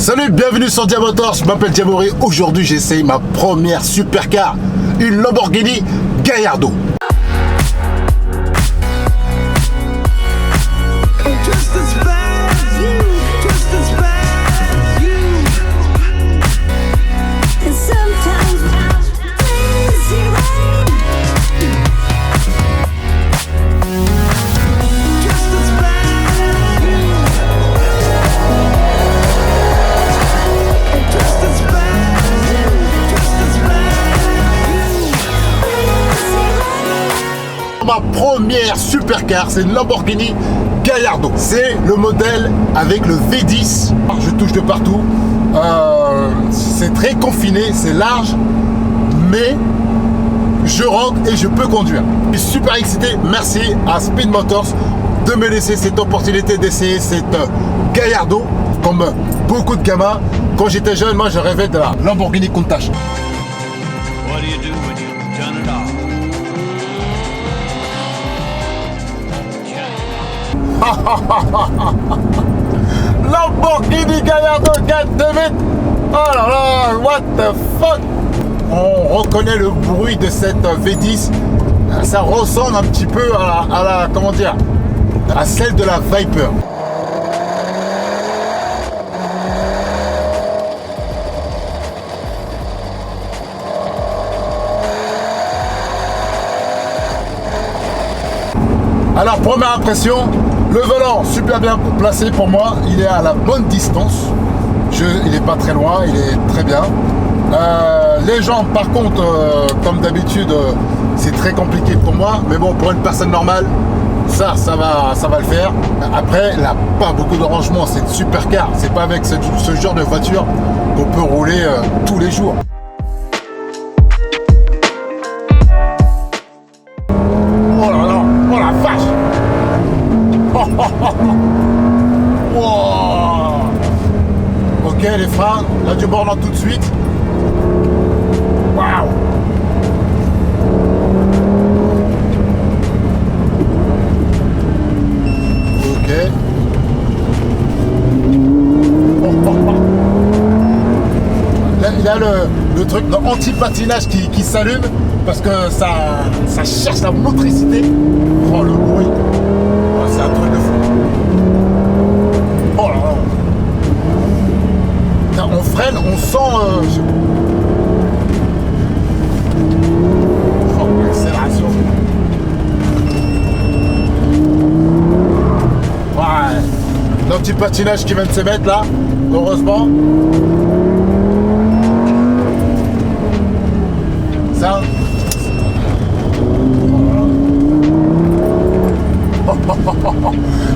Salut, bienvenue sur Diamotors, je m'appelle Diamori. Aujourd'hui j'essaye ma première supercar, une Lamborghini Gallardo. Ma première supercar, c'est une Lamborghini Gallardo. C'est le modèle avec le V10. Je touche de partout. C'est très confiné, c'est large, mais je rentre et je peux conduire. Je suis super excité. Merci à Speed Motors de me laisser cette opportunité d'essayer cette Gallardo. Comme beaucoup de gamins, quand j'étais jeune, moi je rêvais de la Lamborghini Countach. Lamborghini Gallardo V10. Oh là là, what the fuck. On reconnaît le bruit de cette V10. Ça ressemble un petit peu à la comment dire, à celle de la Viper. Alors, première impression, le volant super bien placé pour moi, il est à la bonne distance, il n'est pas très loin, il est très bien. Les jambes par contre, comme d'habitude, c'est très compliqué pour moi, mais bon, pour une personne normale, ça va le faire. Après, il n'a pas beaucoup de rangement, c'est une supercar, c'est pas avec ce genre de voiture qu'on peut rouler tous les jours. Wow. Ok, les freins, là du bord tout de suite. Waouh. Ok. Là, il y a le truc anti-patinage qui s'allume parce que ça cherche la motricité. Oh, le bruit. C'est un truc de fou. Oh là là. On freine, on sent... Oh, l'accélération. Ouais. L'anti-patinage qui vient de se mettre là, heureusement. Ça...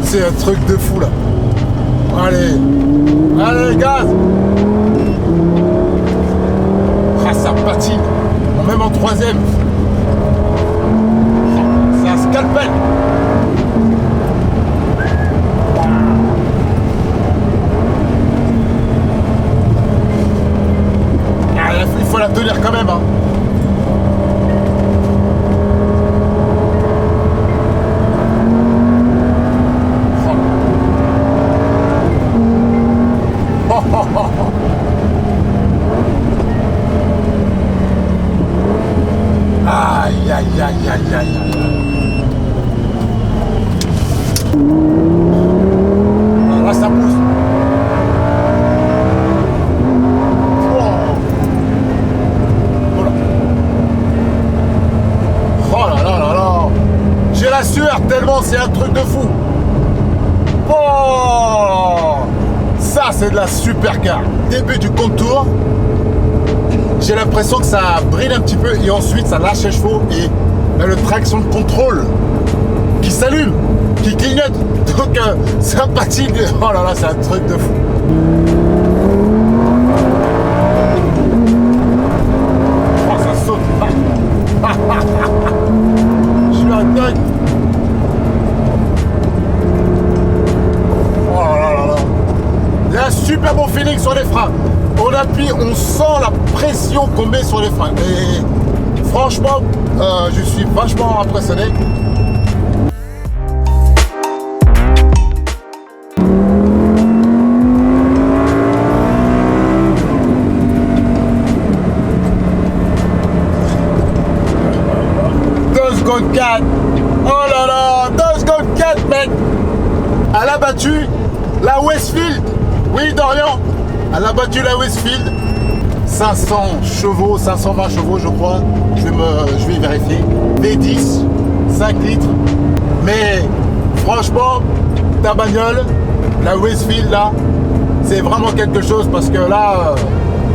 C'est un truc de fou là. Allez, gaz. Ah, ça patine. Même en troisième. C'est un scalpel. Il faut la tenir quand même, hein. Aïe, aïe, aïe, aïe, aïe. Là, ça pousse. Oh là là là là. J'ai la sueur tellement c'est un truc de fou. Oh, ça c'est de la supercar. Début du contour. J'ai l'impression que ça brille un petit peu et ensuite ça lâche les chevaux et le traction de contrôle qui s'allume, qui clignote. Donc ça patine. Oh là là, c'est un truc de fou. Oh, ça saute. Je suis un dingue. Oh là là là. Il y a un super bon feeling sur les freins. On appuie, on sent la pression qu'on met sur les freins. Et franchement, je suis vachement impressionné. secondes 4. Oh là là, 2 secondes 4, mec. Elle a battu la Westfield. Oui, Dorian. Elle a battu la Westfield. 500 chevaux, 520 chevaux, je crois. Je vais vérifier. V10, 5 litres. Mais franchement, ta bagnole, la Westfield, là, c'est vraiment quelque chose parce que là,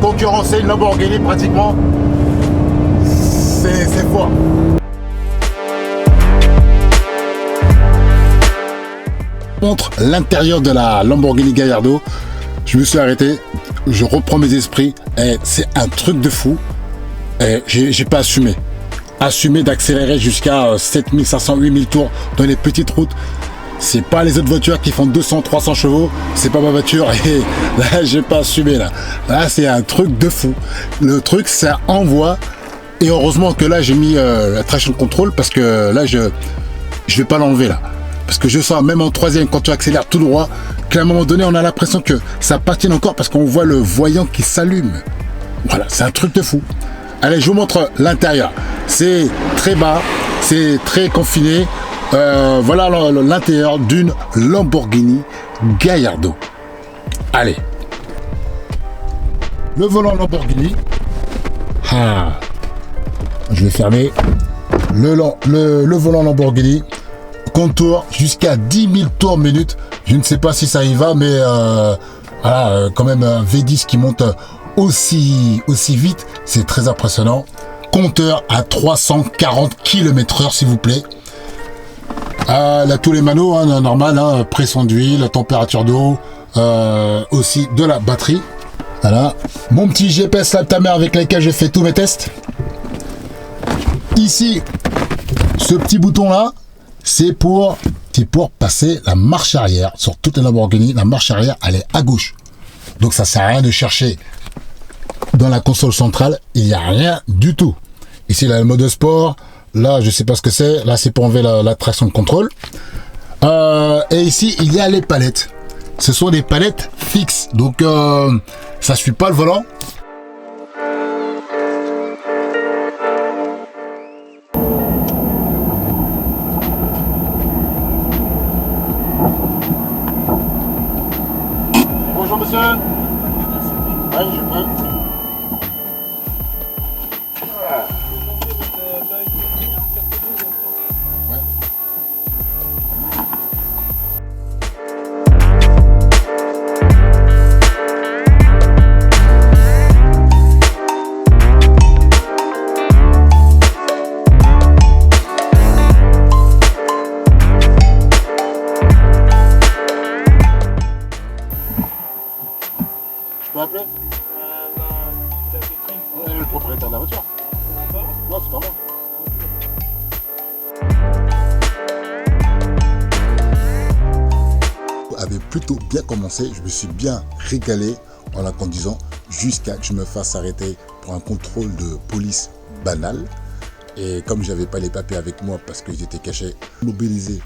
concurrencer une Lamborghini pratiquement, c'est fort. Montre l'intérieur de la Lamborghini Gallardo. Je me suis arrêté, je reprends mes esprits et c'est un truc de fou. Et j'ai pas assumé d'accélérer jusqu'à 7500 8000 tours dans les petites routes. C'est pas les autres voitures qui font 200 300 chevaux, c'est pas ma voiture et là j'ai pas assumé là c'est un truc de fou. Le truc ça envoie et heureusement que là j'ai mis la traction control parce que là je vais pas l'enlever là. Parce que je sens, même en troisième, quand tu accélères tout droit, qu'à un moment donné, on a l'impression que ça patine encore parce qu'on voit le voyant qui s'allume. Voilà, c'est un truc de fou. Allez, je vous montre l'intérieur. C'est très bas, c'est très confiné. Voilà l'intérieur d'une Lamborghini Gallardo. Allez. Le volant Lamborghini. Ah. Je vais fermer. Le volant Lamborghini. Contour jusqu'à 10 000 tours minute. Je ne sais pas si ça y va, mais voilà, quand même un V10 qui monte aussi vite, c'est très impressionnant. Compteur à 340 km/h, s'il vous plaît. Là, tous les manos, hein, normal, hein, pression d'huile, température d'eau, aussi de la batterie. Voilà, mon petit GPS là, ta mère avec lequel j'ai fait tous mes tests. Ici, ce petit bouton là. C'est pour passer la marche arrière. Sur toute la Lamborghini, la marche arrière, elle est à gauche. Donc ça sert à rien de chercher dans la console centrale. Il n'y a rien du tout. Ici, là, le mode sport. Là, je sais pas ce que c'est. Là, c'est pour enlever la traction de contrôle. Et ici, il y a les palettes. Ce sont des palettes fixes. Donc, ça ne suit pas le volant. Bonjour monsieur. Ouais, je peux. Je peux appeler le propriétaire de la voiture. Non, c'est pas moi. Avait plutôt bien commencé, je me suis bien régalé en la conduisant jusqu'à que je me fasse arrêter pour un contrôle de police banal. Et comme j'avais pas les papiers avec moi parce qu'ils étaient cachés, mobilisé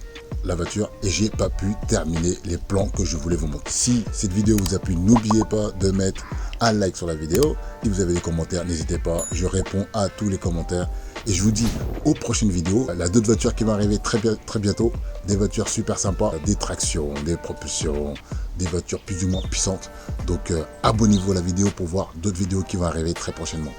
la voiture et j'ai pas pu terminer les plans que je voulais vous montrer. Si cette vidéo vous a plu, n'oubliez pas de mettre un like sur la vidéo. Si vous avez des commentaires, n'hésitez pas, je réponds à tous les commentaires. Et je vous dis aux prochaines vidéos. Il y a d'autres voitures qui vont arriver très bientôt. Des voitures super sympas, des tractions, des propulsions, des voitures plus ou moins puissantes. Donc abonnez-vous à la vidéo pour voir d'autres vidéos qui vont arriver très prochainement.